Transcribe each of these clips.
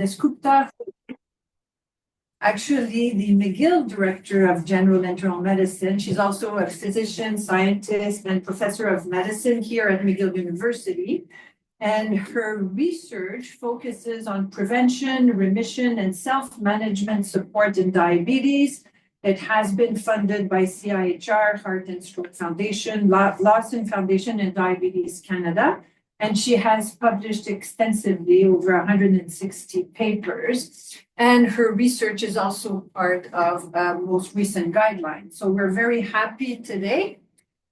Dasgupta, actually the McGill Director of General Internal Medicine. She's also a physician, scientist, and professor of medicine here at McGill University. And her research focuses on prevention, remission, and self-management support in diabetes. It has been funded by CIHR, Heart and Stroke Foundation, Lawson Foundation, and Diabetes Canada. And she has published extensively, over 160 papers. And her research is also part of most recent guidelines. So we're very happy today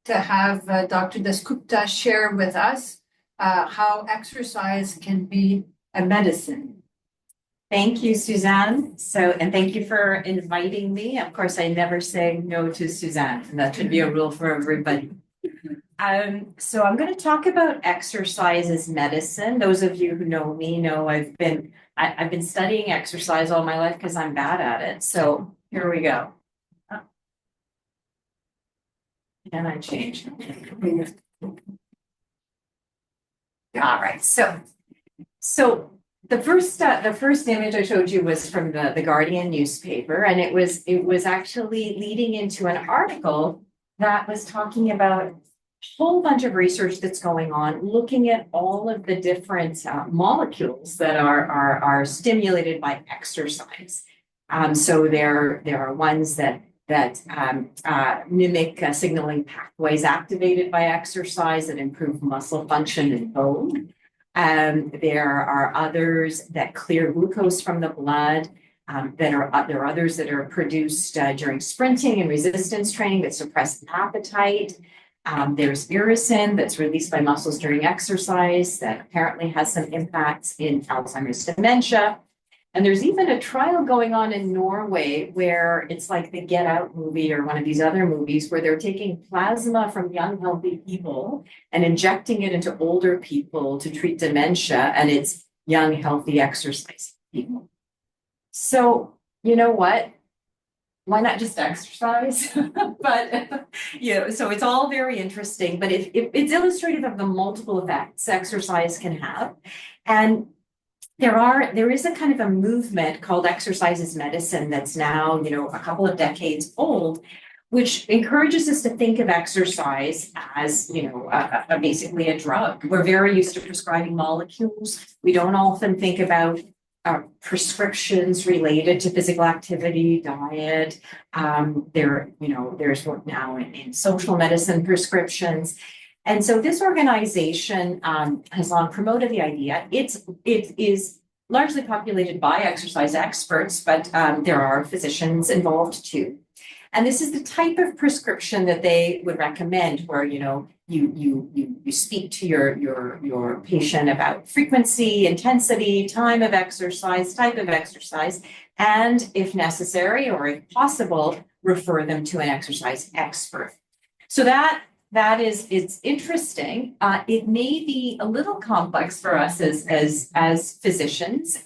to have Dr. Dasgupta share with us how exercise can be a medicine. Thank you, Suzanne. And thank you for inviting me. Of course, I never say no to Suzanne, and that should be a rule for everybody. So I'm going to talk about exercise as medicine. Those of you who know me know I've been studying exercise all my life because I'm bad at it. So here we go. Can I change? All right. So the first image I showed you was from the Guardian newspaper, and it was actually leading into an article that was talking about a whole bunch of research that's going on, looking at all of the different molecules that are stimulated by exercise. So there are ones that mimic signaling pathways activated by exercise that improve muscle function and bone. There are others that clear glucose from the blood. There are others that are produced during sprinting and resistance training that suppress appetite. There's irisin that's released by muscles during exercise that apparently has some impacts in Alzheimer's dementia. And there's even a trial going on in Norway where it's like the Get Out movie or one of these other movies where they're taking plasma from young, healthy people and injecting it into older people to treat dementia. And it's young, healthy exercise people. So, you know what? Why not just exercise? But, so it's all very interesting, but it's illustrative of the multiple effects exercise can have. And there is a kind of a movement called exercise as medicine that's now, a couple of decades old, which encourages us to think of exercise as, basically a drug. We're very used to prescribing molecules. We don't often think about prescriptions related to physical activity, diet. There's work now in social medicine prescriptions. And so this organization has long promoted the idea. It is largely populated by exercise experts, but there are physicians involved too. And this is the type of prescription that they would recommend, where you speak to your patient about frequency, intensity, time of exercise, type of exercise, and if necessary or if possible, refer them to an exercise expert. So it's interesting. It may be a little complex for us as physicians.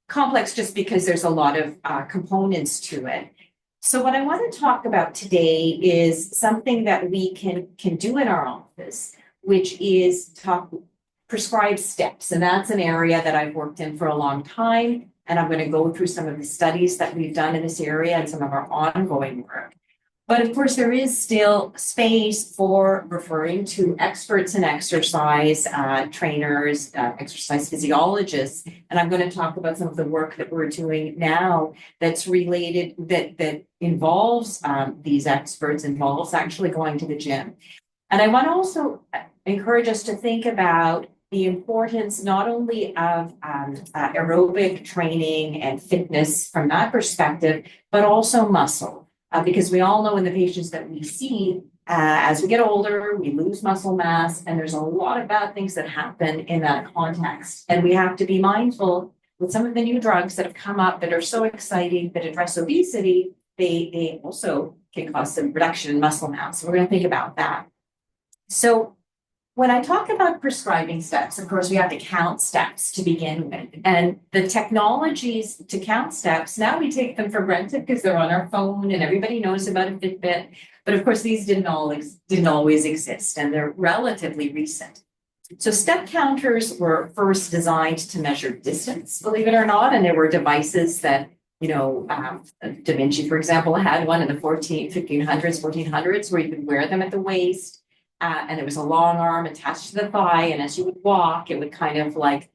Complex just because there's a lot of components to it. So what I want to talk about today is something that we can do in our office, which is prescribe steps. And that's an area that I've worked in for a long time. And I'm going to go through some of the studies that we've done in this area and some of our ongoing work. But of course, there is still space for referring to experts in exercise, trainers, exercise physiologists. And I'm going to talk about some of the work that we're doing now that's related, that involves these experts, involves actually going to the gym. And I want to also encourage us to think about the importance not only of aerobic training and fitness from that perspective, but also muscle. Because we all know in the patients that we see, as we get older, we lose muscle mass, and there's a lot of bad things that happen in that context. And we have to be mindful with some of the new drugs that have come up that are so exciting that address obesity, they also can cause some reduction in muscle mass. So we're going to think about that. So when I talk about prescribing steps, of course, we have to count steps to begin with. And the technologies to count steps, now we take them for granted because they're on our phone and everybody knows about a Fitbit. But of course, these didn't always exist, and they're relatively recent. So step counters were first designed to measure distance, believe it or not, and there were devices that, Da Vinci, for example, had one in the 1500s, 1400s, where you could wear them at the waist, and there was a long arm attached to the thigh, and as you would walk, it would kind of like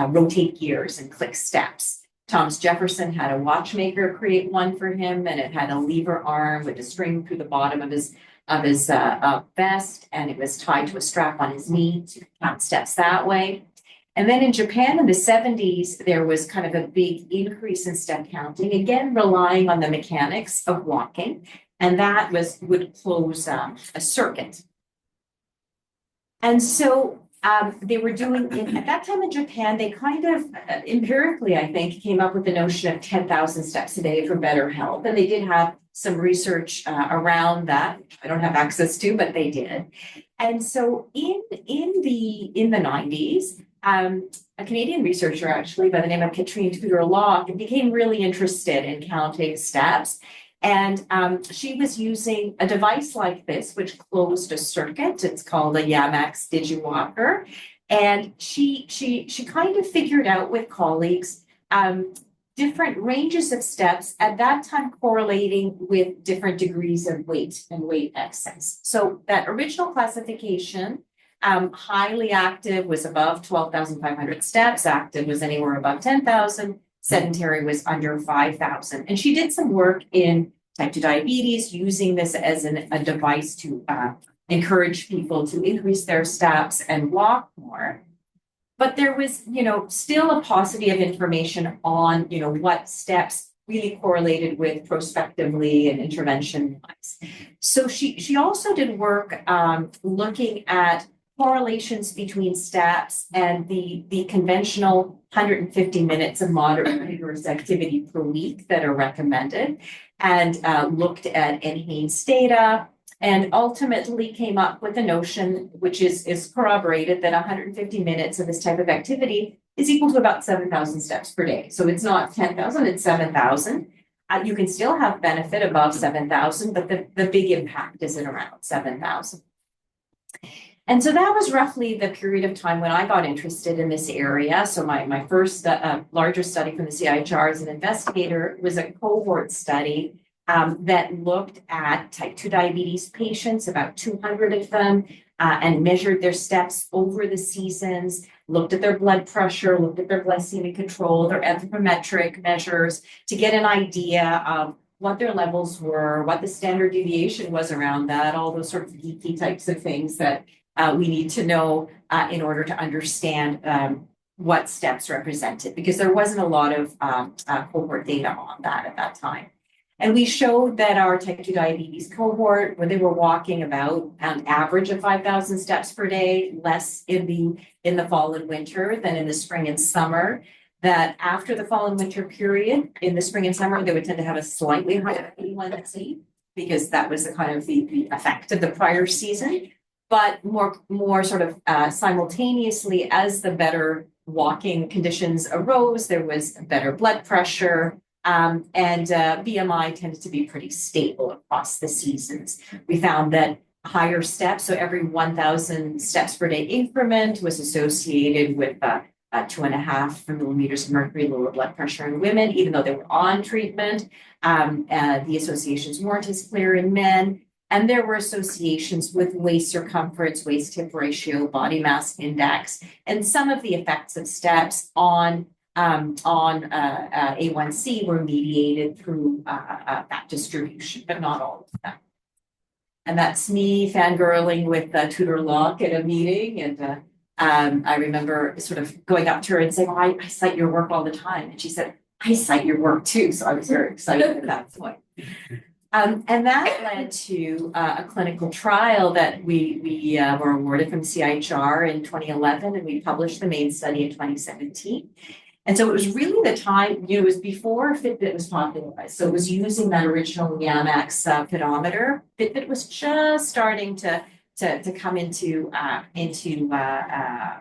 rotate gears and click steps. Thomas Jefferson had a watchmaker create one for him, and it had a lever arm with a string through the bottom of his vest, and it was tied to a strap on his knee to count steps that way. And then in Japan in the 70s, there was kind of a big increase in step counting, again, relying on the mechanics of walking, and that would close a circuit. And so they were doing, at that time in Japan, they kind of empirically, I think, came up with the notion of 10,000 steps a day for better health. And they did have some research around that, which I don't have access to, but they did. And so in the 90s, a Canadian researcher actually by the name of Katrine Tudor-Locke became really interested in counting steps. And she was using a device like this, which closed a circuit. It's called a Yamax DigiWalker. And she kind of figured out with colleagues different ranges of steps at that time correlating with different degrees of weight and weight excess. So that original classification, highly active was above 12,500 steps, active was anywhere above 10,000. Sedentary was under 5,000. And she did some work in type 2 diabetes, using this as a device to encourage people to increase their steps and walk more. But there was, still a paucity of information on, what steps really correlated with prospectively and intervention-wise. So she also did work looking at correlations between steps and the conventional 150 minutes of moderate rigorous activity per week that are recommended, and looked at enhanced data, and ultimately came up with a notion, which is corroborated, that 150 minutes of this type of activity is equal to about 7,000 steps per day. So it's not 10,000, it's 7,000. You can still have benefit above 7,000, but the big impact is at around 7,000. And so that was roughly the period of time when I got interested in this area. So my first larger study from the CIHR as an investigator was a cohort study that looked at type 2 diabetes patients, about 200 of them, and measured their steps over the seasons, looked at their blood pressure, looked at their glycemic control, their anthropometric measures to get an idea of what their levels were, what the standard deviation was around that, all those sorts of geeky types of things that we need to know in order to understand what steps represented, because there wasn't a lot of cohort data on that at that time. And we showed that our type 2 diabetes cohort, when they were walking about an average of 5,000 steps per day, less in the fall and winter than in the spring and summer, that after the fall and winter period, in the spring and summer, they would tend to have a slightly higher A1C, because that was the kind of the effect of the prior season. But more sort of simultaneously, as the better walking conditions arose, there was better blood pressure, and BMI tended to be pretty stable across the seasons. We found that higher steps, so every 1,000 steps per day increment, was associated with 2.5 millimeters of mercury lower blood pressure in women, even though they were on treatment. The associations weren't as clear in men. And there were associations with waist circumference, waist hip ratio, body mass index, and some of the effects of steps on A1C were mediated through that distribution, but not all of them. And that's me fangirling with Tudor-Locke at a meeting. And I remember sort of going up to her and saying, "Oh, I cite your work all the time." And she said, "I cite your work too." So I was very excited at that point. And that led to a clinical trial that we were awarded from CIHR in 2011, and we published the main study in 2017. And so it was really the time, it was before Fitbit was popularized. So it was using that original Yamax pedometer. Fitbit was just starting to to come into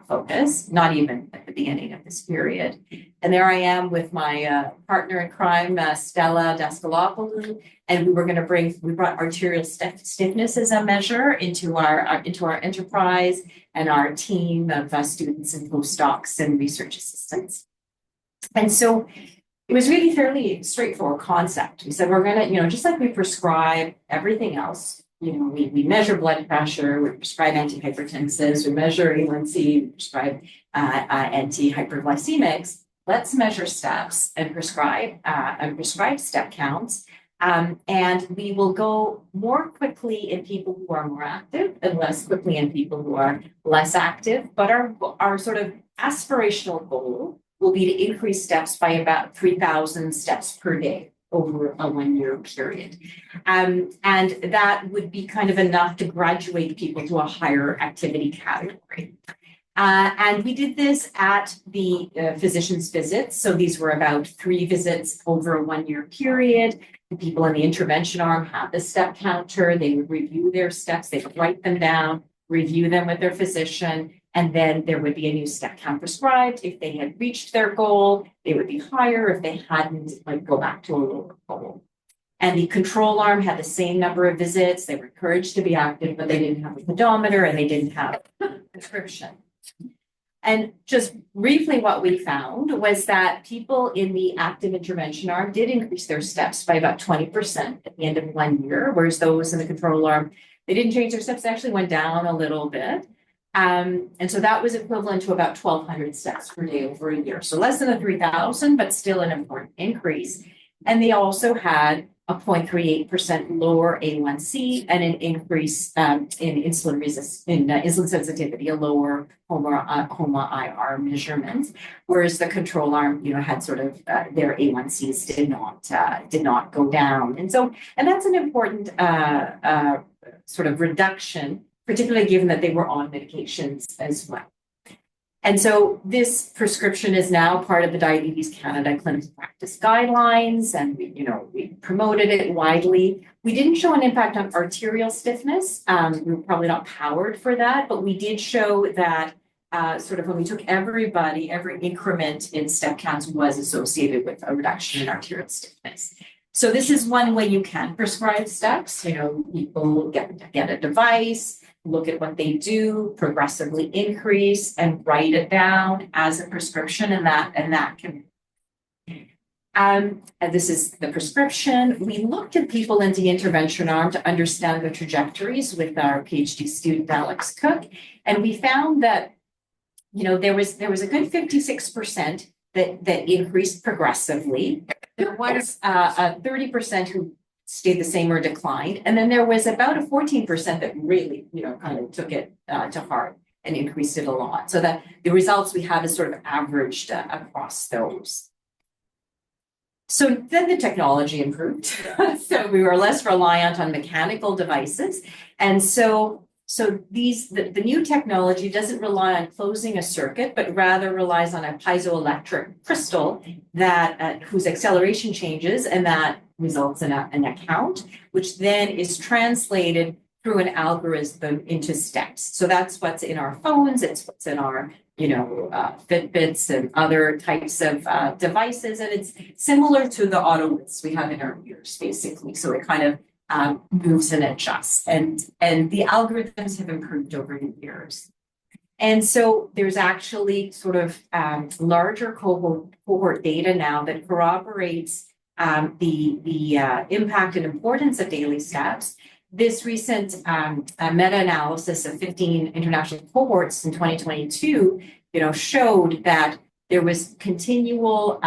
focus, not even at the beginning of this period. And there I am with my partner in crime, Stella Dasgupta, and we brought arterial stiffness as a measure into our enterprise and our team of students and postdocs and research assistants. And so it was really fairly straightforward concept. We said, we're going to, just like we prescribe everything else, we measure blood pressure, we prescribe antihypertensives, we measure A1C, we prescribe anti-hyperglycemics. Let's measure steps and prescribe step counts. And we will go more quickly in people who are more active and less quickly in people who are less active. But our sort of aspirational goal will be to increase steps by about 3,000 steps per day over a 1-year period. And that would be kind of enough to graduate people to a higher activity category. And we did this at the physician's visits. So these were about 3 visits over a 1-year period. The people in the intervention arm had the step counter. They would review their steps. They would write them down, review them with their physician, and then there would be a new step count prescribed. If they had reached their goal, they would be higher. If they hadn't, go back to a lower goal. And the control arm had the same number of visits. They were encouraged to be active, but they didn't have a pedometer and they didn't have a prescription. And just briefly, what we found was that people in the active intervention arm did increase their steps by about 20% at the end of 1 year, whereas those in the control arm, they didn't change their steps, they actually went down a little bit. And so that was equivalent to about 1,200 steps per day over a year. So less than a 3,000, but still an important increase. And they also had a 0.38% lower A1C and an increase in insulin sensitivity, a lower HOMA-IR measurement, whereas the control arm, had sort of their A1Cs did not go down, and that's an important sort of reduction, particularly given that they were on medications as well. And so this prescription is now part of the Diabetes Canada clinical practice guidelines, and we promoted it widely. We didn't show an impact on arterial stiffness. We were probably not powered for that, but we did show that sort of when we took everybody, every increment in step counts was associated with a reduction in arterial stiffness. So this is one way you can prescribe steps. People get a device, look at what they do, progressively increase, and write it down as a prescription, and that can. And this is the prescription. We looked at people in the intervention arm to understand the trajectories with our PhD student Alex Cook, and we found that there was a good 56% that increased progressively. There was a 30% who stayed the same or declined. And then there was about a 14% that really, kind of took it to heart and increased it a lot. So that the results we have is sort of averaged across those. So then the technology improved. So we were less reliant on mechanical devices. And so the new technology doesn't rely on closing a circuit, but rather relies on a piezoelectric crystal that whose acceleration changes, and that results in an account, which then is translated through an algorithm into steps. So that's what's in our phones, it's what's in our Fitbits and other types of devices, and it's similar to the autowits we have in our ears, basically. So it kind of moves and adjusts, and the algorithms have improved over the years. And so there's actually sort of larger cohort data now that corroborates the impact and importance of daily steps. This recent meta-analysis of 15 international cohorts in 2022, showed that there was continual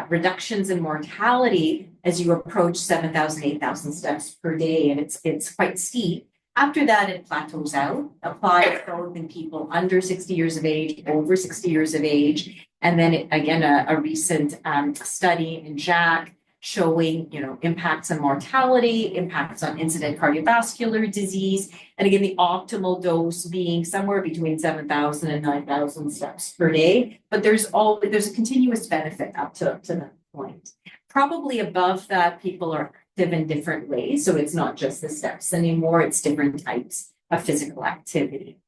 reductions in mortality as you approach 7,000, 8,000 steps per day, and it's quite steep. After that, it plateaus out, applies both in people under 60 years of age, over 60 years of age, and then a recent study in JACC showing, impacts on mortality, impacts on incident cardiovascular disease, and again, the optimal dose being somewhere between 7,000 and 9,000 steps per day. But there's a continuous benefit up to that point. Probably above that, people are active in different ways. So it's not just the steps anymore, it's different types of physical activity.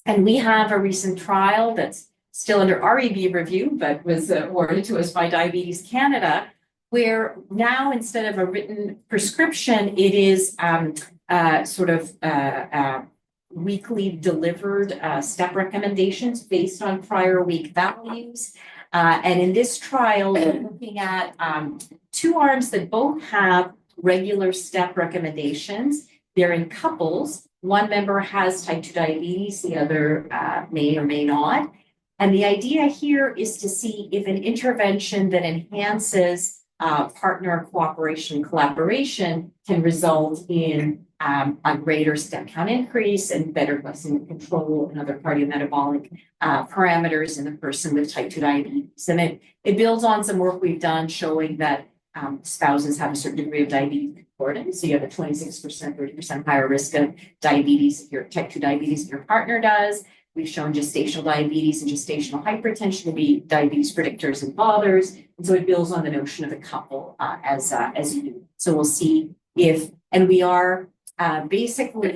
And we have a recent trial that's still under REB review, but was awarded to us by Diabetes Canada, where now instead of a written prescription, it is weekly delivered step recommendations based on prior week values. And in this trial, we're looking at two arms that both have regular step recommendations. They're in couples. One member has type 2 diabetes, the other may or may not. And the idea here is to see if an intervention that enhances partner cooperation and collaboration can result in a greater step count increase and better glycemic control and other cardiometabolic parameters in the person with type 2 diabetes. And it builds on some work we've done showing that spouses have a certain degree of diabetes concordance. So you have a 26%, 30% higher risk of diabetes if your type 2 diabetes if your partner does. We've shown gestational diabetes and gestational hypertension to be diabetes predictors in fathers. And so it builds on the notion of a couple as you do. So we'll see if, and we are basically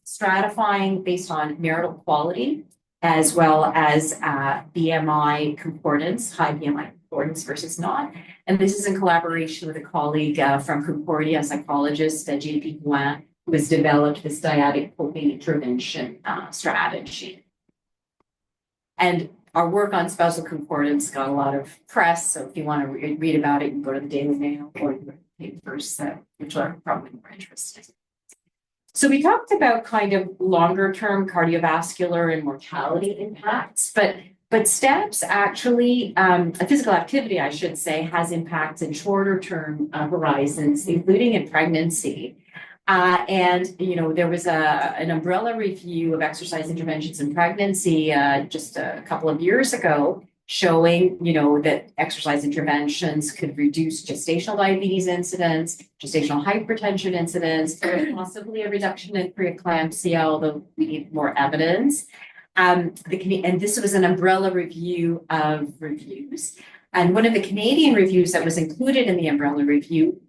stratifying based on marital quality as well as BMI concordance, high BMI concordance versus not. And this is in collaboration with a colleague from Concordia, a psychologist, Jan.21, who has developed this dyadic coping intervention strategy. And our work on spousal concordance got a lot of press. So if you want to read about it, you can go to the Daily Mail or the papers, which are probably more interesting. So we talked about kind of longer term cardiovascular and mortality impacts, but steps actually, physical activity, I should say, has impacts in shorter term horizons, including in pregnancy. And, you know, there was an umbrella review of exercise interventions in pregnancy just a couple of years ago, showing, you know, that exercise interventions could reduce gestational diabetes incidence, gestational hypertension incidence, possibly a reduction in preeclampsia, although we need more evidence. And this was an umbrella review of reviews. And one of the Canadian reviews that was included in the umbrella review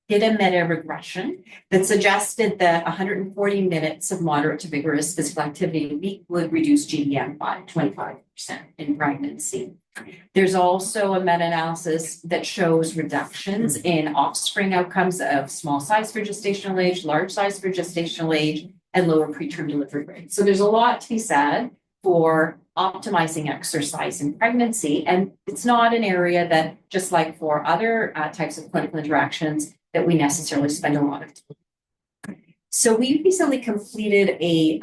did a meta-regression that suggested that 140 minutes of moderate to vigorous physical activity a week would reduce GDM by 25% in pregnancy. There's also a meta-analysis that shows reductions in offspring outcomes of small size for gestational age, large size for gestational age, and lower preterm delivery rates. So there's a lot to be said for optimizing exercise in pregnancy. And it's not an area that, just like for other types of clinical interactions, that we necessarily spend a lot of time. So we recently completed a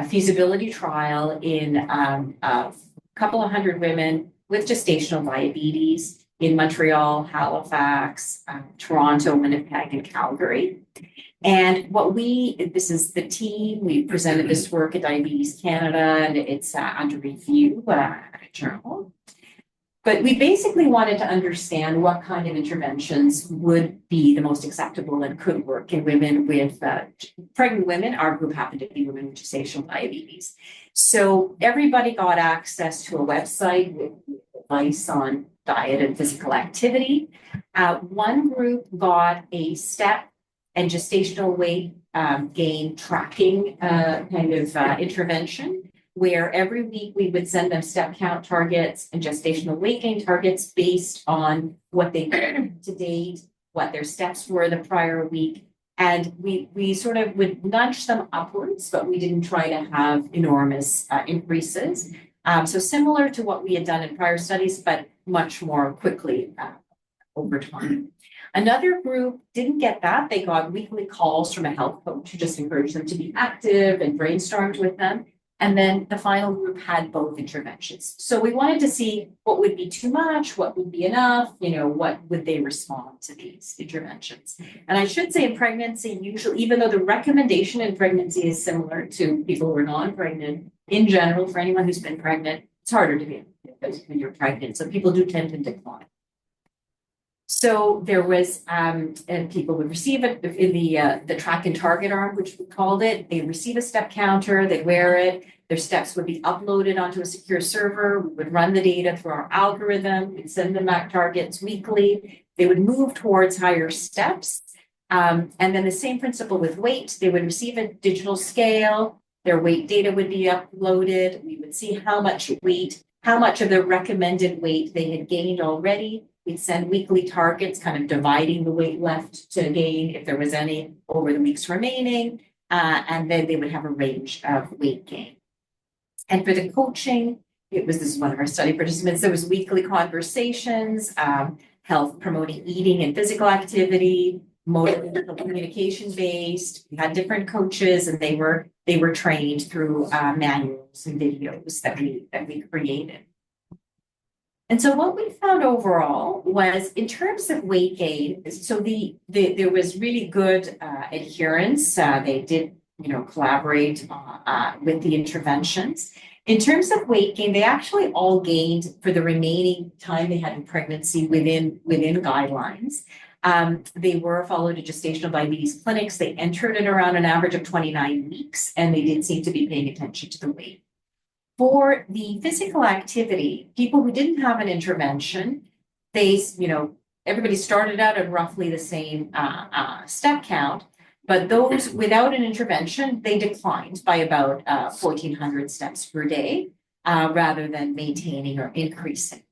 feasibility trial in a couple of hundred women with gestational diabetes in Montreal, Halifax, Toronto, Winnipeg, and Calgary. And this is the team, we presented this work at Diabetes Canada, and it's under review at a journal. But we basically wanted to understand what kind of interventions would be the most acceptable and could work in women with pregnant women. Our group happened to be women with gestational diabetes. So everybody got access to a website with advice on diet and physical activity. One group got a step and gestational weight gain tracking intervention, where every week we would send them step count targets and gestational weight gain targets based on what they did to date, what their steps were the prior week. And we sort of would nudge them upwards, but we didn't try to have enormous increases. So similar to what we had done in prior studies, but much more quickly over time. Another group didn't get that. They got weekly calls from a health coach who just encouraged them to be active and brainstormed with them. And then the final group had both interventions. So we wanted to see what would be too much, what would be enough, you know, what would they respond to these interventions. And I should say in pregnancy, usually, even though the recommendation in pregnancy is similar to people who are non-pregnant, in general, for anyone who's been pregnant, it's harder to be when you're pregnant. So people do tend to decline. So there was, and people would receive it in the track and target arm, which we called it. They receive a step counter, they wear it, their steps would be uploaded onto a secure server. We would run the data through our algorithm, we'd send them back targets weekly. They would move towards higher steps. And then the same principle with weight, they would receive a digital scale, their weight data would be uploaded, we would see how much weight, how much of the recommended weight they had gained already. We'd send weekly targets, kind of dividing the weight left to gain, if there was any, over the weeks remaining, and then they would have a range of weight gain. And for the coaching, this is one of our study participants, there was weekly conversations, health promoting eating and physical activity, motivational communication based. We had different coaches, and they were trained through manuals and videos that we created. And so what we found overall was, in terms of weight gain, so there was really good adherence. They did, collaborate with the interventions. In terms of weight gain, they actually all gained for the remaining time they had in pregnancy within guidelines. They were followed to gestational diabetes clinics. They entered at around an average of 29 weeks, and they did seem to be paying attention to the weight. For the physical activity, people who didn't have an intervention, everybody started out at roughly the same step count, but those without an intervention, they declined by about 1,400 steps per day, rather than maintaining or increasing.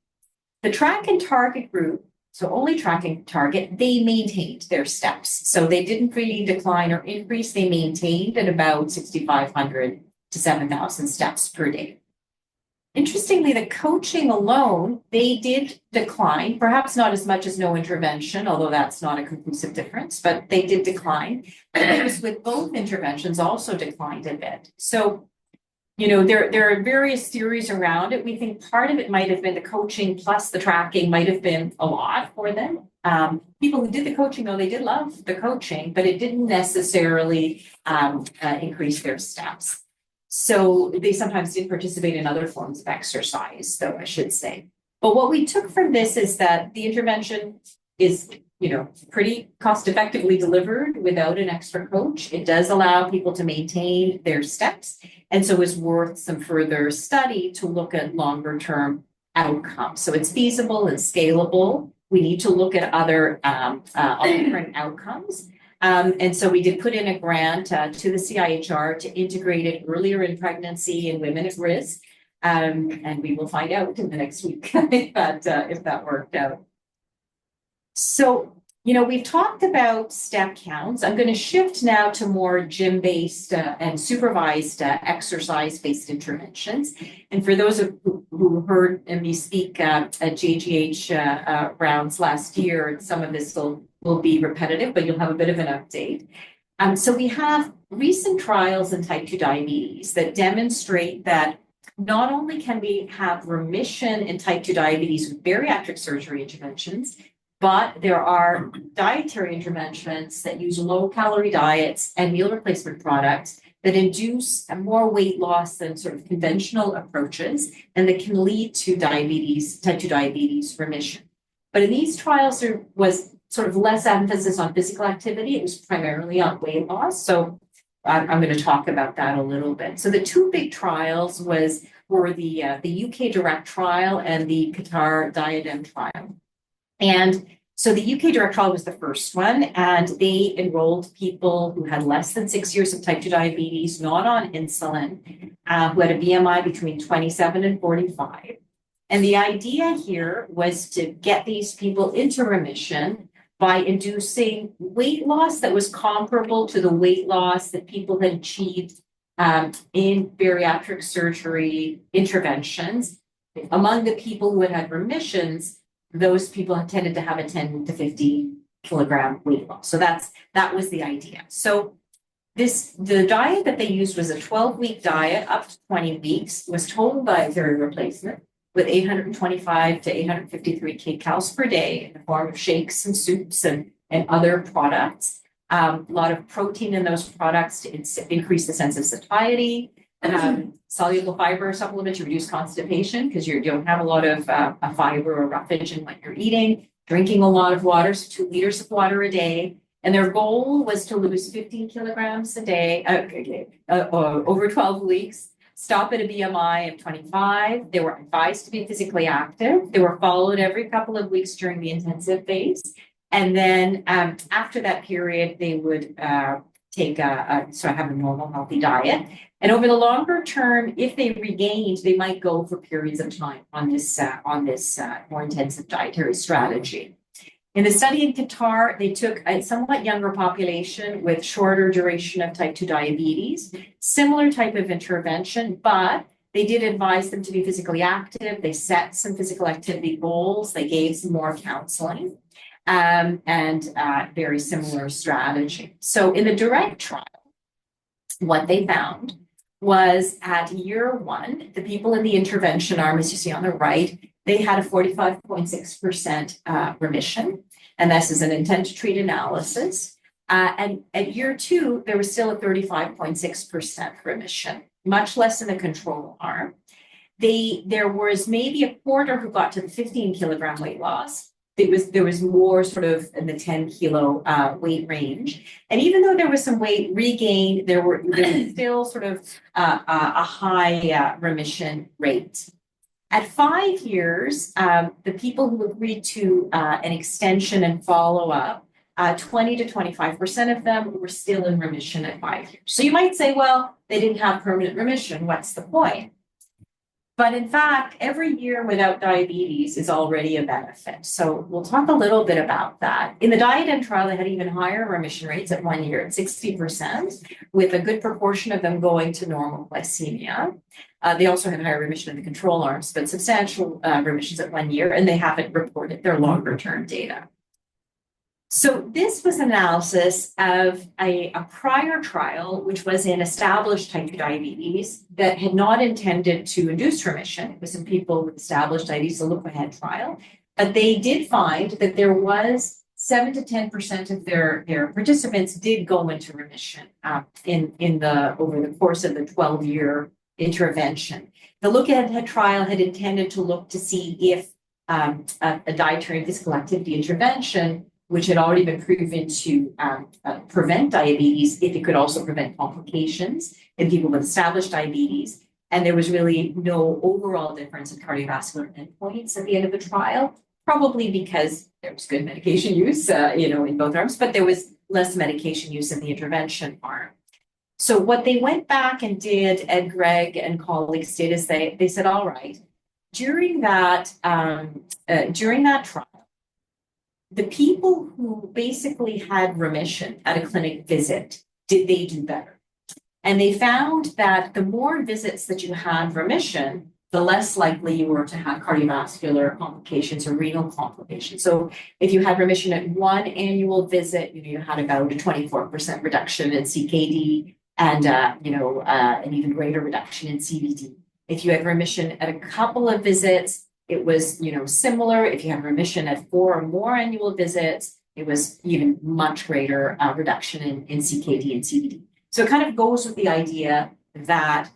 The track and target group, so only tracking target, they maintained their steps. So they didn't really decline or increase, they maintained at about 6,500 to 7,000 steps per day. Interestingly, the coaching alone, they did decline, perhaps not as much as no intervention, although that's not a conclusive difference, but they did decline. And those with both interventions also declined a bit. So, there are various theories around it. We think part of it might have been the coaching plus the tracking might have been a lot for them. People who did the coaching, though, they did love the coaching, but it didn't necessarily increase their steps. So they sometimes did participate in other forms of exercise, though, I should say. But what we took from this is that the intervention is, pretty cost effectively delivered without an extra coach. It does allow people to maintain their steps, and so is worth some further study to look at longer term outcomes. So it's feasible and scalable. We need to look at other different outcomes. And so we did put in a grant to the CIHR to integrate it earlier in pregnancy in women at risk. And we will find out in the next week if that worked out. So, we've talked about step counts. I'm going to shift now to more gym-based and supervised exercise-based interventions. And for those who heard me speak at JGH rounds last year, some of this will be repetitive, but you'll have a bit of an update. So we have recent trials in type 2 diabetes that demonstrate that not only can we have remission in type 2 diabetes with bariatric surgery interventions, but there are dietary interventions that use low-calorie diets and meal replacement products that induce more weight loss than sort of conventional approaches, and that can lead to diabetes, type 2 diabetes remission. But in these trials, there was sort of less emphasis on physical activity. It was primarily on weight loss. So I'm going to talk about that a little bit. So the two big trials were the UK Direct trial and the Qatar Diadem trial. And so the UK Direct trial was the first one, and they enrolled people who had less than 6 years of type 2 diabetes, not on insulin, who had a BMI between 27 and 45. And the idea here was to get these people into remission by inducing weight loss that was comparable to the weight loss that people had achieved in bariatric surgery interventions. Among the people who had had remissions, those people tended to have a 10 to 50 kilogram weight loss. So that was the idea. So the diet that they used was a 12-week diet up to 20 weeks, was total dietary replacement with 825 to 853 kcals per day in the form of shakes and soups and other products. A lot of protein in those products to increase the sense of satiety. Soluble fiber supplement to reduce constipation because you don't have a lot of fiber or roughage in what you're eating. Drinking a lot of water, so 2 liters of water a day. And their goal was to lose 15 kilograms a day over 12 weeks. Stop at a BMI of 25. They were advised to be physically active. They were followed every couple of weeks during the intensive phase. And then after that period, they would take have a normal, healthy diet. And over the longer term, if they regained, they might go for periods of time on this more intensive dietary strategy. In the study in Qatar, they took a somewhat younger population with shorter duration of type 2 diabetes, similar type of intervention, but they did advise them to be physically active. They set some physical activity goals. They gave some more counseling and very similar strategy. So in the direct trial, what they found was at year 1, the people in the intervention arm, as you see on the right, they had a 45.6% remission. And this is an intent to treat analysis. And at year 2, there was still a 35.6% remission, much less in the control arm. There was maybe a quarter who got to the 15 kilogram weight loss. There was more sort of in the 10 kilo weight range. And even though there was some weight regain, there was still sort of a high remission rate. At 5 years, the people who agreed to an extension and follow-up, 20 to 25% of them were still in remission at 5 years. So you might say, well, they didn't have permanent remission. What's the point? But in fact, every year without diabetes is already a benefit. So we'll talk a little bit about that. In the diet trial, they had even higher remission rates at 1 year at 60%, with a good proportion of them going to normal glycemia. They also had higher remission in the control arms, but substantial remissions at 1 year, and they haven't reported their longer term data. So this was analysis of a prior trial, which was in established type 2 diabetes that had not intended to induce remission. It was in people with established diabetes, a look-ahead trial. But they did find that there was 7 to 10% of their participants did go into remission over the course of the 12-year intervention. The look-ahead trial had intended to look to see if a dietary and physical activity intervention, which had already been proven to prevent diabetes, if it could also prevent complications in people with established diabetes. And there was really no overall difference in cardiovascular endpoints at the end of the trial, probably because there was good medication use, in both arms, but there was less medication use in the intervention arm. So what they went back and did, Ed Gregg and colleagues did, is they said, all right, during that trial, the people who basically had remission at a clinic visit, did they do better? And they found that the more visits that you had remission, the less likely you were to have cardiovascular complications or renal complications. So if you had remission at 1 annual visit, you had about a 24% reduction in CKD and an even greater reduction in CVD. If you had remission at a couple of visits, it was, similar. If you have remission at 4 or more annual visits, it was even much greater reduction in CKD and CVD. So it kind of goes with the idea that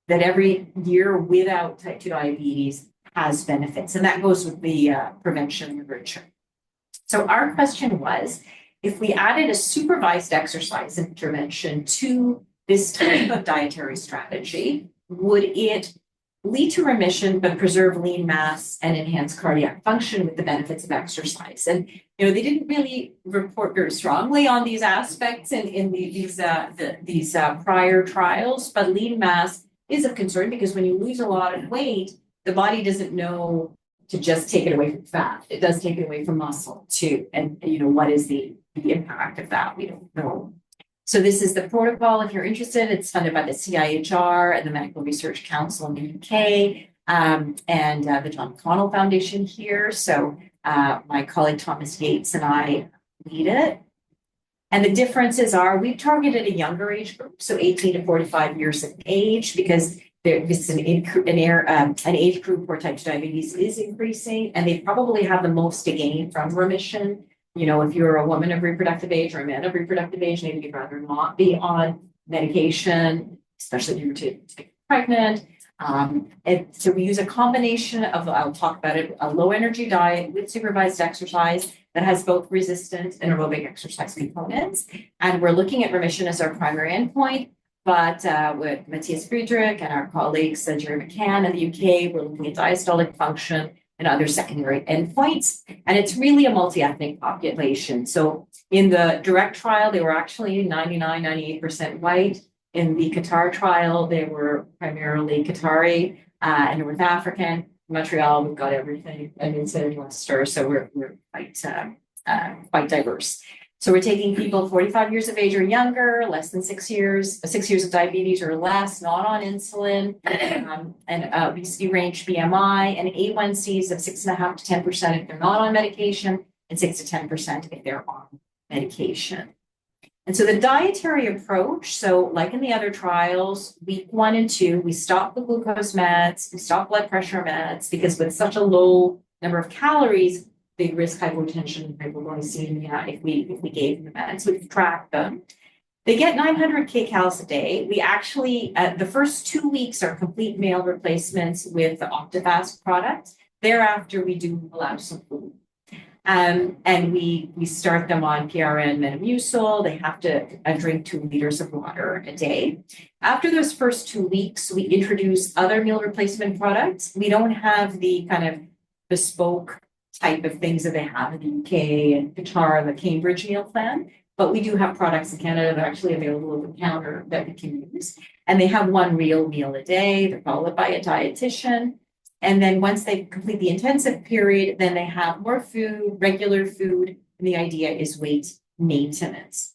that every year without type 2 diabetes has benefits, and that goes with the prevention literature. So our question was, if we added a supervised exercise intervention to this type of dietary strategy, would it lead to remission but preserve lean mass and enhance cardiac function with the benefits of exercise? And they didn't really report very strongly on these aspects in these prior trials, but lean mass is of concern because when you lose a lot of weight, the body doesn't know to just take it away from fat. It does take it away from muscle too. And what is the impact of that? We don't know. So this is the protocol. If you're interested, it's funded by the CIHR and the Medical Research Council in the UK and the John McConnell Foundation here. So my colleague Thomas Yates and I lead it. And the differences are we've targeted a younger age group, so 18 to 45 years of age, because this is an age group where type 2 diabetes is increasing, and they probably have the most to gain from remission. If you're a woman of reproductive age or a man of reproductive age, maybe you'd rather not be on medication, especially if you're to get pregnant. And so we use a combination of, I'll talk about it, a low energy diet with supervised exercise that has both resistant and aerobic exercise components. And we're looking at remission as our primary endpoint. But with Matthias Friedrich and our colleagues, Jerry McCann in the UK, we're looking at diastolic function and other secondary endpoints. And it's really a multi-ethnic population. So in the direct trial, they were actually 99, 98% white. In the Qatar trial, they were primarily Qatari and North African. Montreal, we've got everything, and in Leicester, so we're quite diverse. So we're taking people 45 years of age or younger, less than 6 years of diabetes or less, not on insulin, and obesity range BMI, and A1Cs of 6.5 to 10% if they're not on medication, and 6 to 10% if they're on medication. And so the dietary approach, so like in the other trials, week 1 and 2, we stop the glucose meds, we stop blood pressure meds, because with such a low number of calories, they risk hypotension and hypoglycemia if we gave them the meds. So we've tracked them. They get 900 kcals a day. We actually, the first 2 weeks are complete meal replacements with the Optifast product. Thereafter, we do allow some food. And we start them on PRN Metamucil. They have to drink 2 liters of water a day. After those first 2 weeks, we introduce other meal replacement products. We don't have the kind of bespoke type of things that they have in the UK and Qatar, the Cambridge meal plan, but we do have products in Canada that are actually available over the counter that we can use. And they have 1 real meal a day. They're followed by a dietitian. And then once they complete the intensive period, then they have more food, regular food, and the idea is weight maintenance.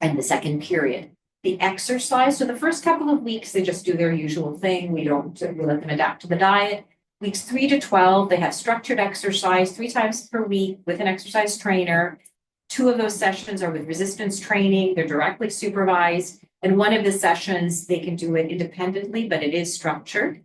And the second period, the exercise. So the first couple of weeks, they just do their usual thing. We let them adapt to the diet. Weeks 3 to 12, they have structured exercise 3 times per week with an exercise trainer. 2 of those sessions are with resistance training. They're directly supervised. And 1 of the sessions, they can do it independently, but it is structured.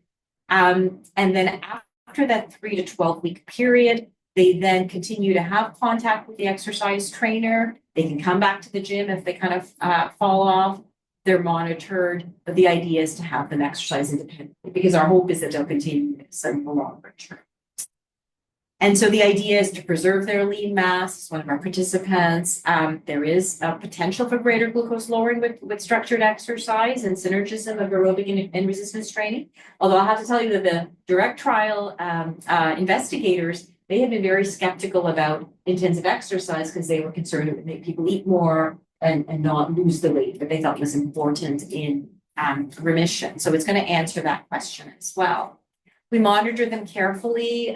And then after that 3 to 12 week period, they then continue to have contact with the exercise trainer. They can come back to the gym if they kind of fall off. They're monitored, but the idea is to have them exercise independently because our hope is that they'll continue this in the longer term. And so the idea is to preserve their lean mass. It's one of our participants. There is a potential for greater glucose lowering with structured exercise and synergism of aerobic and resistance training. Although I have to tell you that the direct trial investigators, they have been very skeptical about intensive exercise because they were concerned it would make people eat more and not lose the weight that they thought was important in remission. So it's going to answer that question as well. We monitor them carefully.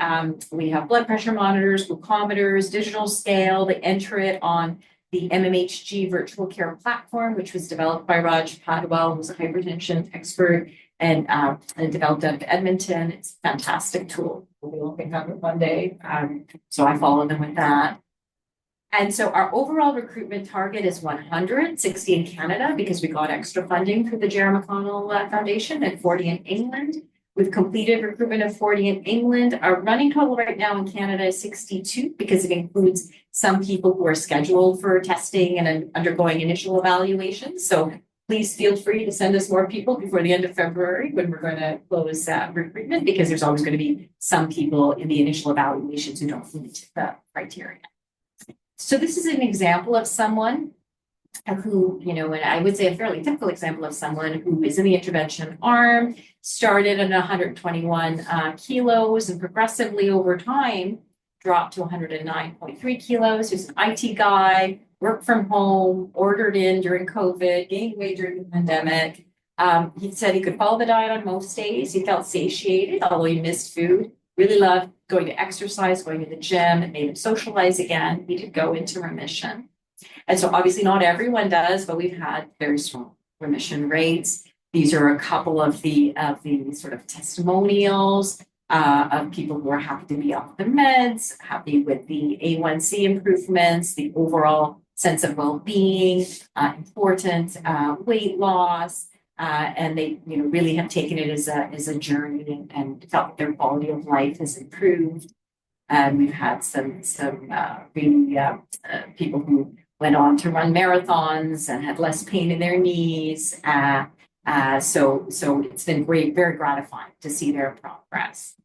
We have blood pressure monitors, glucometers, digital scale. They enter it on the MMHG virtual care platform, which was developed by Raj Padwal, who's a hypertension expert and developed out of Edmonton. It's a fantastic tool. We'll be looking at it one day. So I follow them with that. And so our overall recruitment target is 160 in Canada because we got extra funding through the Jerry McConnell Foundation and 40 in England. We've completed recruitment of 40 in England. Our running total right now in Canada is 62 because it includes some people who are scheduled for testing and undergoing initial evaluations. So please feel free to send us more people before the end of February when we're going to close recruitment because there's always going to be some people in the initial evaluations who don't meet the criteria. So this is an example of someone who, and I would say a fairly typical example of someone who is in the intervention arm, started at 121 kilos and progressively over time dropped to 109.3 kilos. He's an IT guy, worked from home, ordered in during COVID, gained weight during the pandemic. He said he could follow the diet on most days. He felt satiated, although he missed food. Really loved going to exercise, going to the gym. It made him socialize again. He did go into remission. And so obviously not everyone does, but we've had very strong remission rates. These are a couple of the sort of testimonials of people who are happy to be off the meds, happy with the A1C improvements, the overall sense of well-being, important weight loss, and they really have taken it as a journey and felt that their quality of life has improved. We've had some really people who went on to run marathons and had less pain in their knees. So it's been great, very gratifying to see their progress.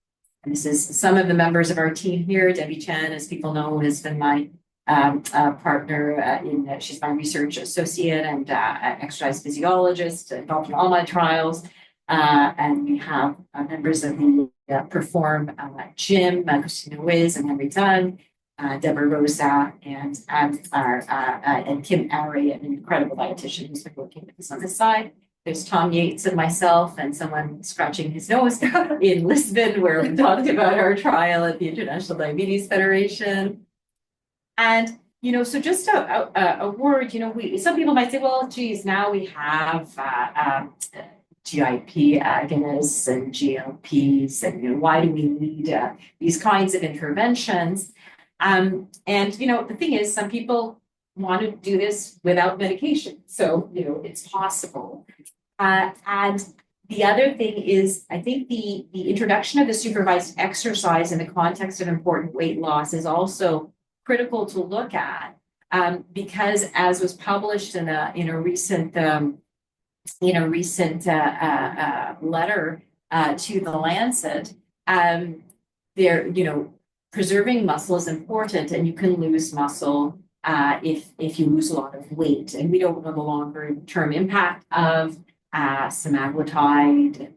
And this is some of the members of our team here. Debbie Chen, as people know, has been my partner she's my research associate and exercise physiologist involved in all my trials. And we have members of the Perform, Jim, Christina Wiz, and Henry Dunn, Deborah Rosa, and Kim Ari, an incredible dietitian who's been working with us on this side. There's Tom Yates and myself, and someone scratching his nose in Lisbon, where we talked about our trial at the International Diabetes Federation. And, so just a word, some people might say, well, geez, now we have GIP agonists and GLPs, and why do we need these kinds of interventions? And the thing is, some people want to do this without medication, so it's possible. And the other thing is, I think the introduction of the supervised exercise in the context of important weight loss is also critical to look at, because as was published in a recent letter to the Lancet, preserving muscle is important, and you can lose muscle if you lose a lot of weight. And we don't know the longer term impact of semaglutide and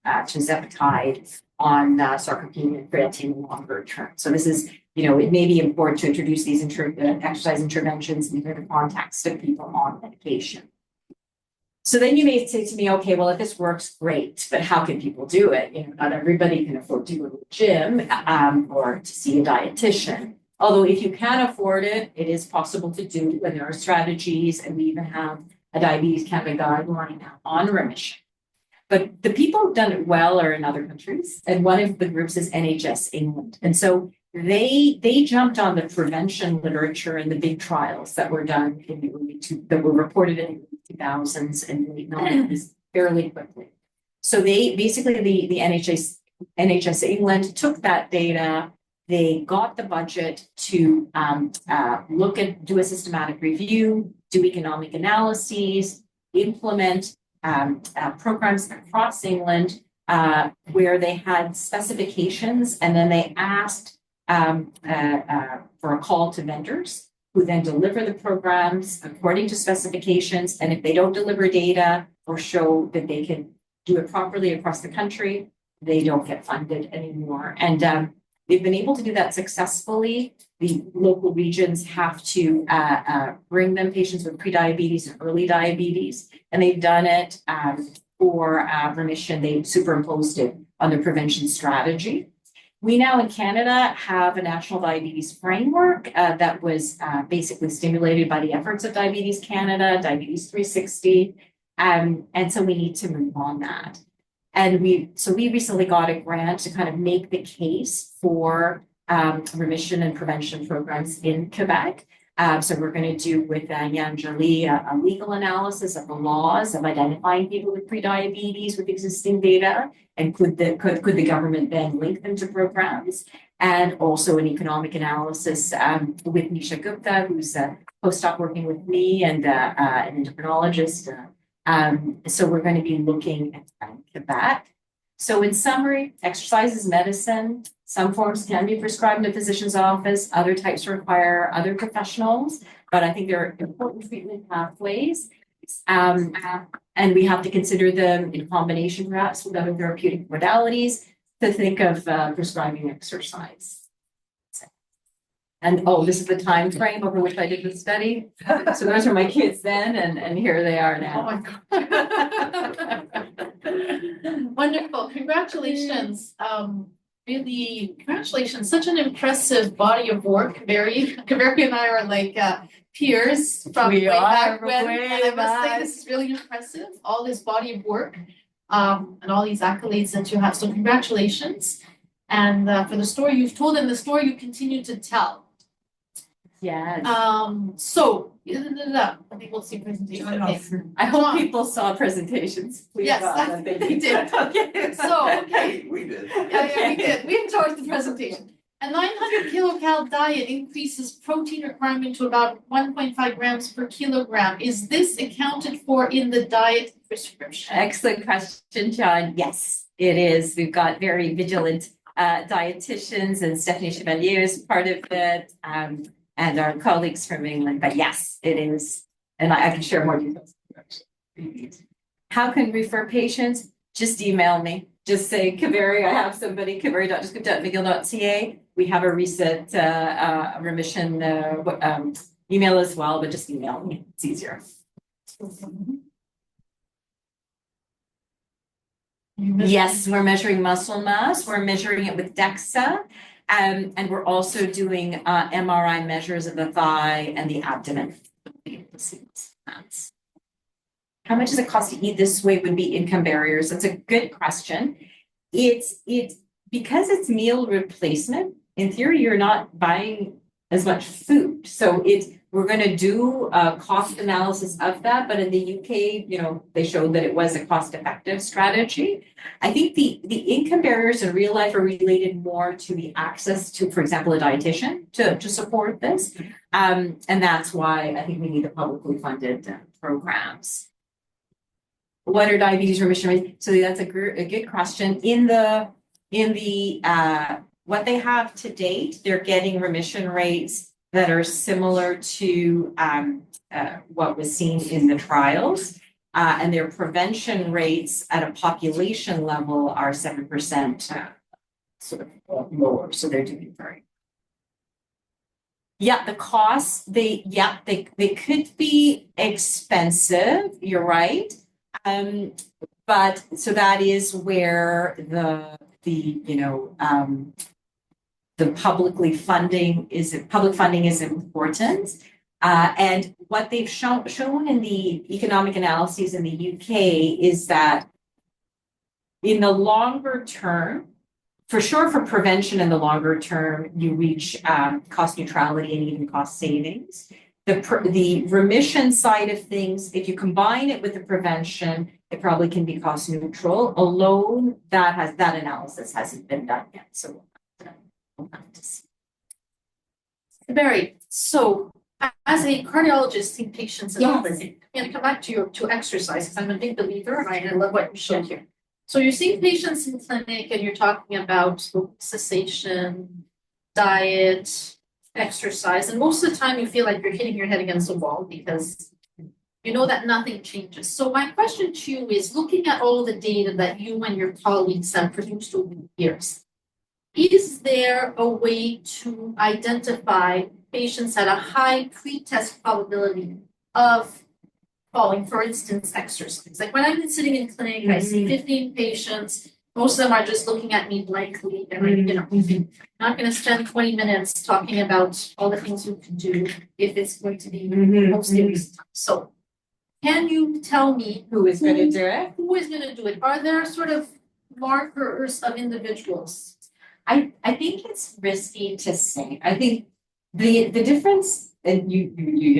tirzepatide on sarcopenia and creatine longer term. So this is, it may be important to introduce these exercise interventions in the context of people on medication. So then you may say to me, okay, well, if this works, great, but how can people do it? Not everybody can afford to go to the gym or to see a dietitian. Although if you can afford it, it is possible to do, and there are strategies, and we even have a Diabetes Canada guideline on remission. But the people who've done it well are in other countries, and one of the groups is NHS England. And so they jumped on the prevention literature and the big trials that were done in the early that were reported in the 2000s and late 90s fairly quickly. So they basically the NHS England took that data. They got the budget to do a systematic review, do economic analyses, implement programs across England where they had specifications, and then they asked for a call to vendors who then deliver the programs according to specifications. And if they don't deliver data or show that they can do it properly across the country, they don't get funded anymore. And they've been able to do that successfully. The local regions have to bring them patients with prediabetes and early diabetes, and they've done it for remission. They superimposed it on their prevention strategy. We now in Canada have a national diabetes framework that was basically stimulated by the efforts of Diabetes Canada, Diabetes 360, and so we need to move on that. And we recently got a grant to kind of make the case for remission and prevention programs in Quebec. So we're going to do with Giannetti a legal analysis of the laws of identifying people with prediabetes with existing data, and could the government then link them to programs, and also an economic analysis with Nisha Gupta, who's a postdoc working with me and an endocrinologist. So we're going to be looking at Quebec. So in summary, exercise is medicine. Some forms can be prescribed in a physician's office. Other types require other professionals, but I think there are important treatment pathways. And we have to consider them in combination perhaps with other therapeutic modalities to think of prescribing exercise. And this is the time frame over which I did the study. So those are my kids then, and here they are now. Oh my God. Wonderful. Congratulations. Really, congratulations. Such an impressive body of work. Kaberi and I are like peers from way back when. And I must say this is really impressive. All this body of work and all these accolades that you have. So congratulations. And for the story you've told and the story you continue to tell. Yes. So I think we'll see presentation. Okay. I hope people saw presentations. Please. Yes, they did. Okay. So okay. We did. Yeah, we did. We enjoyed the presentation. A 900 kilocal diet increases protein requirement to about 1.5 grams per kilogram. Is this accounted for in the diet prescription? Excellent question, John. Yes, it is. We've got very vigilant dietitians, and Stephanie Chevalier is part of it. And our colleagues from England, but yes, it is. And I can share more details. How can we refer patients? Just email me. Just say, Kaberi, I have somebody, Kaberi.Dasgupta@McGill.ca. We have a recent remission email as well, but just email me. It's easier. Yes, we're measuring muscle mass. We're measuring it with DEXA. And we're also doing MRI measures of the thigh and the abdomen. How much does it cost to eat this way would be income barriers? That's a good question. It's because it's meal replacement. In theory, you're not buying as much food. So we're going to do a cost analysis of that. But in the UK, they showed that it was a cost-effective strategy. I think the income barriers in real life are related more to the access to, for example, a dietitian to support this. And that's why I think we need the publicly funded programs. What are diabetes remission rates? So that's a good question. In the what they have to date, they're getting remission rates that are similar to what was seen in the trials. And their prevention rates at a population level are 7% sort of lower. So they're doing very. Yeah, the costs, they could be expensive. You're right. But so that is where the public funding is important. And what they've shown in the economic analyses in the UK is that in the longer term, for sure for prevention in the longer term, you reach cost neutrality and even cost savings. The remission side of things, if you combine it with the prevention, it probably can be cost neutral. Alone, that analysis hasn't been done yet. So we'll have to see. Kaberi, so as a cardiologist seeing patients in clinic, I'm going to come back to exercise because I'm a big believer and I love what you showed here. So you're seeing patients in clinic and you're talking about cessation, diet, exercise, and most of the time you feel like you're hitting your head against the wall because you know that nothing changes. So my question to you is, looking at all the data that you and your colleagues have produced over the years, is there a way to identify patients at a high pre-test probability of following, for instance, exercise? Like when I've been sitting in clinic, I see 15 patients. Most of them are just looking at me blankly. And I'm not going to spend 20 minutes talking about all the things you can do if it's going to be mostly recent. So can you tell me who is going to do it? Who is going to do it? Are there sort of markers of individuals? I think it's risky to say. I think the difference, and you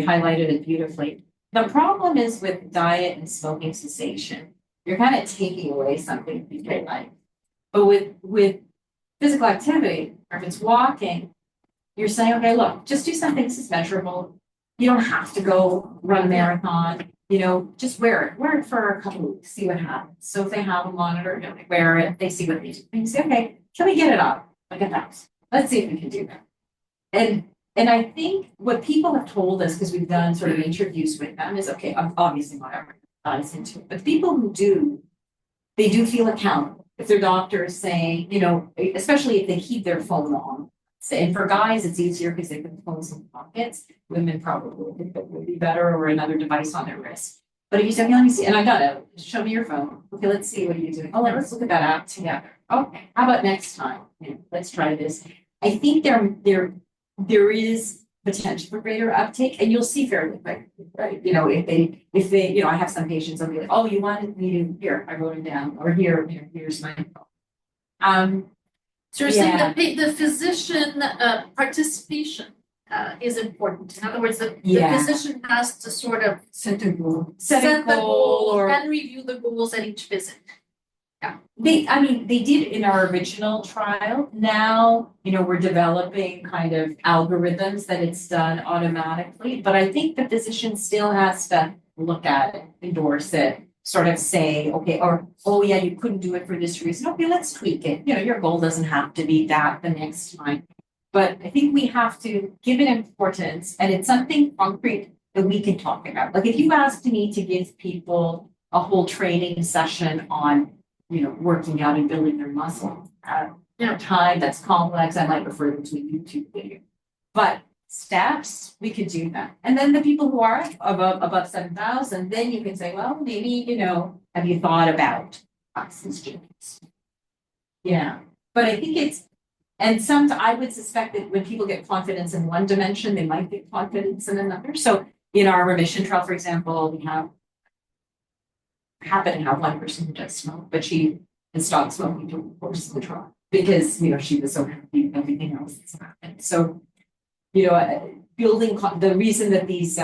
highlighted it beautifully. The problem is with diet and smoking cessation, you're kind of taking away something from your life. But with physical activity, or if it's walking, you're saying, okay, look, just do something that's measurable. You don't have to go run a marathon. Just wear it for a couple of weeks, see what happens. So if they have a monitor, they wear it, they see what they do. And you say, okay, can we get it up? Look at that. Let's see if we can do that. And I think what people have told us, because we've done sort of interviews with them, is okay, obviously not everyone buys into it, but people who do, they do feel accountable. If their doctor is saying, especially if they keep their phone on. And for guys, it's easier because they put the phones in pockets. Women probably think that would be better, or another device on their wrist. But if you say, let me see, and I got it, show me your phone. Okay, let's see, what are you doing? Oh, let's look at that app together. Okay, how about next time? Let's try this. I think there is potential for greater uptake, and you'll see fairly quickly, right? If they, I have some patients, I'll be like, oh, you wanted me to, here, I wrote it down, or here's my phone. So you're saying that the physician participation is important. In other words, the physician has to sort of set a goal, and review the goals at each visit. Yeah. They did in our original trial. Now, we're developing kind of algorithms that it's done automatically. But I think the physician still has to look at it, endorse it, sort of say, okay, or, oh yeah, you couldn't do it for this reason. Okay, let's tweak it. Your goal doesn't have to be that the next time. But I think we have to give it importance, and it's something concrete that we can talk about. Like if you asked me to give people a whole training session on, working out and building their muscle. Time that's complex, I might refer them to a YouTube video. But steps, we could do that. And then the people who are above 7,000, then you can say, well, maybe, have you thought about classes? Yeah. But I think I would suspect that when people get confidence in one dimension, they might get confidence in another. So in our remission trial, for example, we happen to have one person who does smoke, but she has stopped smoking during the course of the trial because, she was so happy with everything else that's happened. So, building the reason that these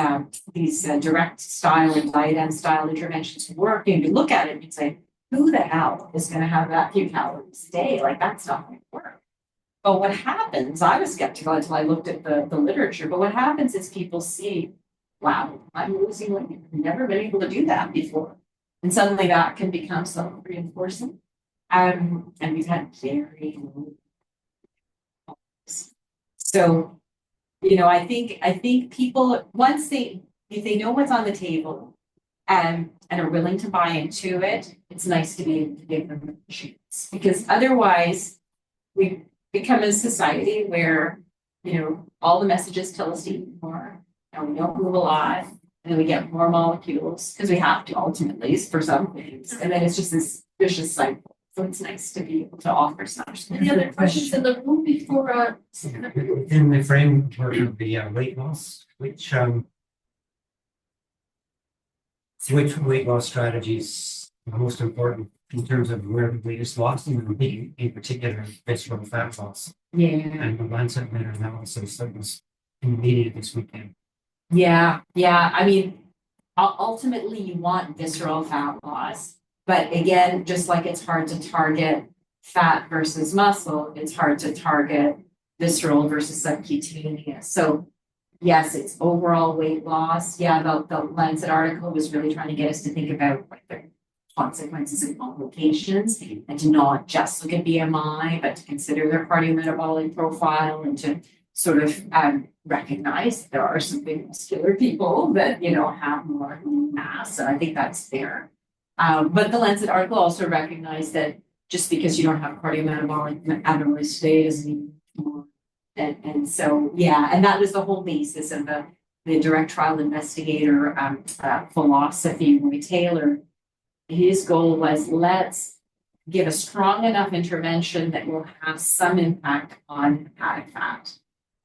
direct style and diet style interventions work, and you look at it and you say, who the hell is going to have that few calories a day? Like, that's not going to work. But what happens, I was skeptical until I looked at the literature, but what happens is people see, wow, I'm losing weight. I've never been able to do that before. And suddenly that can become self-reinforcing. And we've had very low. So, I think people, if they know what's on the table and are willing to buy into it, it's nice to be able to give them a chance. Because otherwise, we become a society where, all the messages tell us to eat more, and we don't move a lot, and then we get more molecules because we have to ultimately for some things. And then it's just this vicious cycle. So it's nice to be able to offer such. Any other questions in the room before? In the framework of the weight loss, which weight loss strategies are most important in terms of where the weight is lost, and in particular visceral fat loss? Yeah. And the Lancet meta-analysis that was in the media this weekend. Yeah. I mean, ultimately, you want visceral fat loss. But again, just like it's hard to target fat versus muscle, it's hard to target visceral versus subcutaneous. So yes, it's overall weight loss. Yeah, the Lancet article was really trying to get us to think about the consequences and complications, and to not just look at BMI, but to consider their cardiometabolic profile, and to sort of recognize there are some big muscular people that, have more mass. And I think that's fair. But the Lancet article also recognized that just because you don't have cardiometabolic abnormal state doesn't mean more. And so, yeah, and that was the whole basis of the direct trial investigator philosophy. Roy Taylor, his goal was, let's give a strong enough intervention that will have some impact on hepatic fat.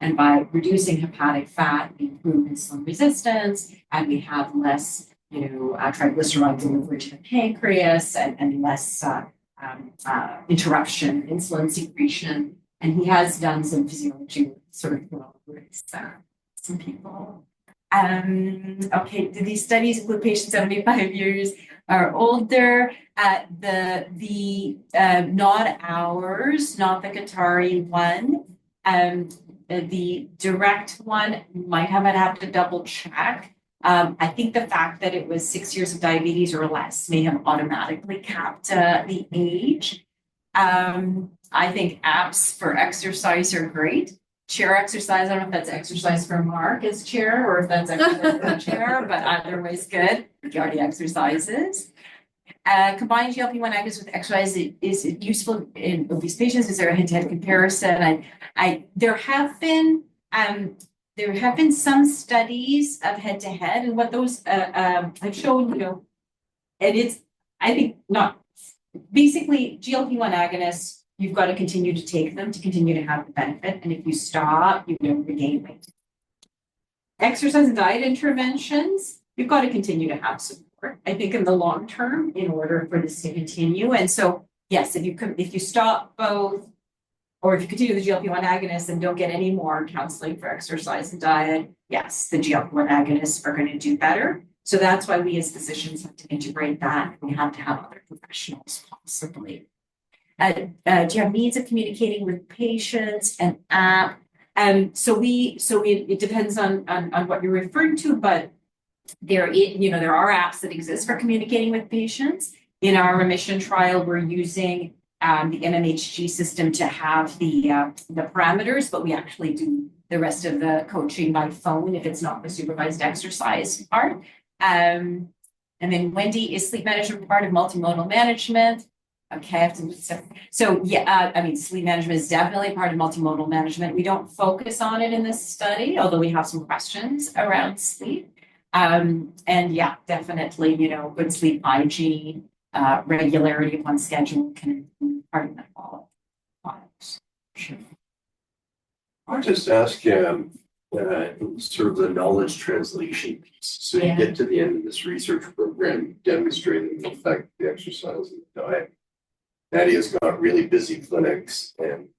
And by reducing hepatic fat, we improve insulin resistance, and we have less triglyceride delivery to the pancreas, and less interruption in insulin secretion. And he has done some physiology sort of with some people. Okay, do these studies include patients 75 years or older? Not ours, not the Qatari one. The direct one might have to double check. I think the fact that it was 6 years of diabetes or less may have automatically capped the age. I think apps for exercise are great. Chair exercise, I don't know if that's exercise for Mark as chair or if that's exercise for the chair, but either way is good. He already exercises. Combining GLP-1 agonists with exercise is useful in obese patients. Is there a head-to-head comparison? There have been some studies of head-to-head, and what those have shown, and it's, I think, not basically GLP-1 agonists. You've got to continue to take them to continue to have the benefit, and if you stop, you don't regain weight. Exercise and diet interventions, you've got to continue to have support, I think, in the long term in order for this to continue. And so, yes, if you stop both, or if you continue the GLP-1 agonists and don't get any more counseling for exercise and diet, yes, the GLP-1 agonists are going to do better. So that's why we as physicians have to integrate that. We have to have other professionals possibly. Do you have means of communicating with patients, an app? So it depends on what you're referring to, but there are apps that exist for communicating with patients. In our remission trial, we're using the MMHG system to have the parameters, but we actually do the rest of the coaching by phone if it's not the supervised exercise part. And then Wendy, is sleep management part of multimodal management? Okay, sleep management is definitely part of multimodal management. We don't focus on it in this study, although we have some questions around sleep. And yeah, definitely, good sleep hygiene, regularity upon schedule can be part of metabolic products. Sure. I'll just ask sort of the knowledge translation piece. So you get to the end of this research program demonstrating the effect of the exercise and the diet. Nadia's got really busy clinics and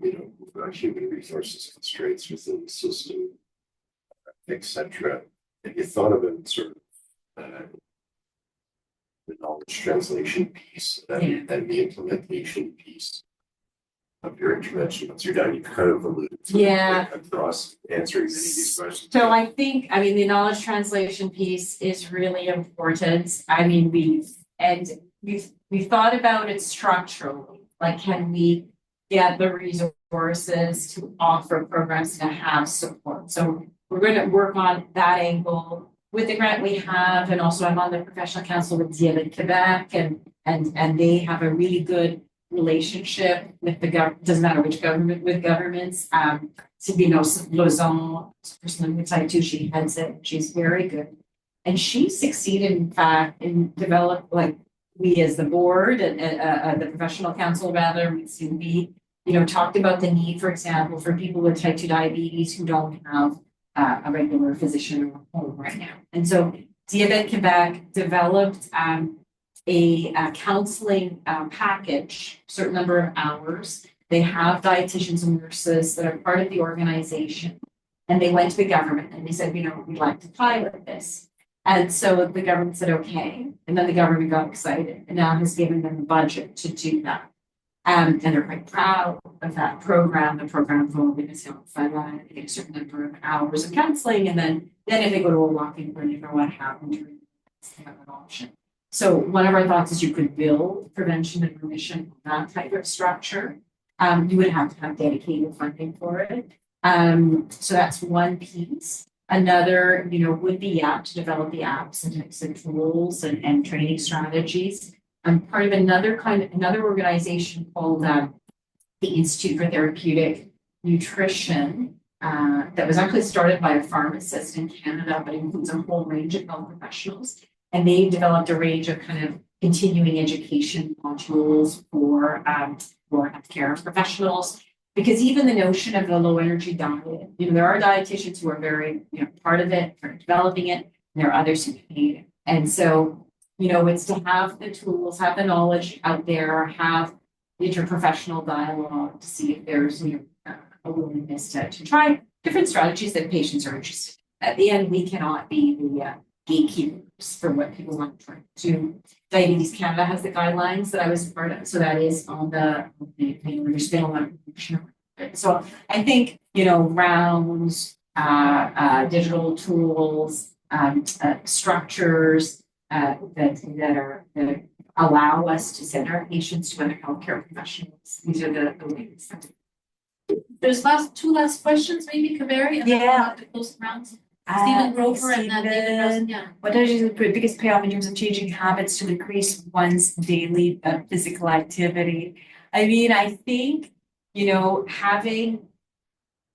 we've got human resources constraints within the system, etc. Have you thought about sort of the knowledge translation piece and the implementation piece of your intervention? Once you're done, you've kind of alluded to across answering many of these questions. So I think, the knowledge translation piece is really important. We've thought about it structurally. Like, can we get the resources to offer programs to have support? So we're going to work on that angle with the grant we have, and also I'm on the professional council with Diabète Quebec, and they have a really good relationship with the government. Doesn't matter which government, with governments. Lausanne, person with type 2, she heads it. She's very good, and she succeeded, in fact, in develop, like, we as the board and the professional council rather, we talked about the need, for example, for people with type 2 diabetes who don't have a regular physician or home right now. And so Diabète Quebec developed a counseling package, certain number of hours. They have dietitians and nurses that are part of the organization. And they went to the government and they said, we'd like to pilot this. And so the government said, okay. And then the government got excited and now has given them the budget to do that. And they're quite proud of that program. The program will be a certain number of hours of counseling. And then if they go to a walk-in clinic or what happened, they have an option. So one of our thoughts is you could build prevention and remission on that type of structure. You would have to have dedicated funding for it. So that's one piece. Another, would be to develop the apps and types of tools and training strategies. I'm part of another organization called the Institute for Therapeutic Nutrition that was actually started by a pharmacist in Canada, but includes a whole range of health professionals. And they've developed a range of kind of continuing education modules for healthcare professionals. Because even the notion of the low energy diet, there are dietitians who are very, part of it, for developing it, and there are others who hate it. And so, it's to have the tools, have the knowledge out there, have interprofessional dialogue to see if there's, a willingness to try different strategies that patients are interested in. At the end, we cannot be the gatekeepers for what people want to try to do. Diabetes Canada has the guidelines that I was part of, so that is on there's been a lot of information around it. So I think, rounds, digital tools, structures that allow us to send our patients to other healthcare professionals. These are the ways. There's two last questions, maybe, Kaberi, and then we'll have to close the rounds. Stephen Grover and then David Rosen. What does the biggest payoff in terms of changing habits to increase one's daily physical activity? I think, you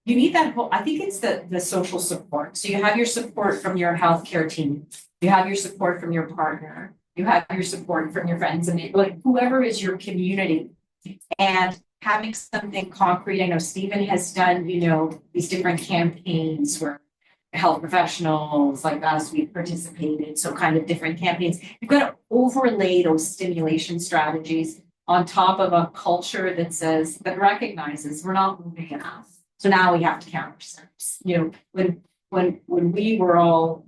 need that whole, I think it's the social support. So you have your support from your healthcare team, you have your support from your partner, you have your support from your friends and whoever is your community, and having something concrete. I know Stephen has done, these different campaigns where health professionals like us, we've participated. So kind of different campaigns. You've got to overlay those stimulation strategies on top of a culture that recognizes we're not moving enough. So now we have to counter steps. When we were all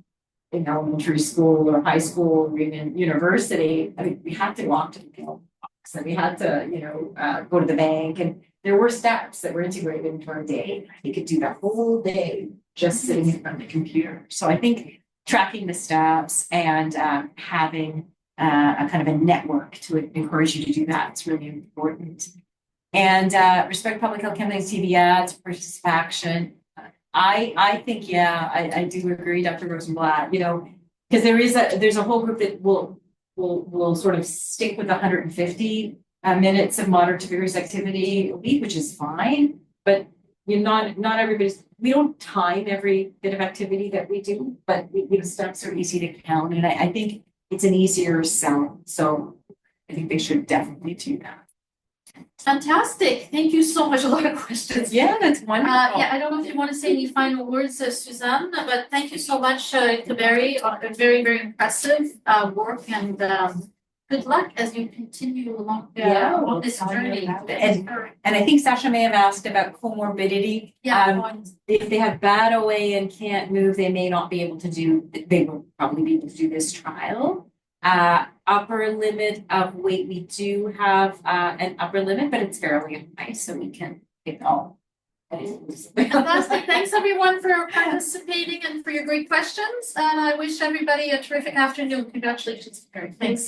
in elementary school or high school or even university, we had to walk to the mailbox and we had to, go to the bank, and there were steps that were integrated into our day. You could do that whole day just sitting in front of the computer. So I think tracking the steps and having a kind of a network to encourage you to do that is really important. And respect public health campaigns, TV ads, participation. I think, yeah, I do agree, Dr. Rosenblatt, you know, because there's a whole group that will sort of stick with 150 minutes of moderate to vigorous activity a week, which is fine, but not everybody's, we don't time every bit of activity that we do, but steps are easy to count, and I think it's an easier sell, so I think they should definitely do that. Fantastic. Thank you so much. A lot of questions. Yeah, that's wonderful. Yeah, I don't know if you want to say any final words, Suzanne, but thank you so much, Kaberi, on a very, very impressive work, and good luck as you continue along along this journey. And I think Sasha may have asked about comorbidity. If they have bad OA and can't move, they may not be able to do, they will probably be able to do this trial. Upper limit of weight, we do have an upper limit, but it's fairly high, so we can pick all. Fantastic. Thanks everyone for participating and for your great questions. And I wish everybody a terrific afternoon. Congratulations. Thanks.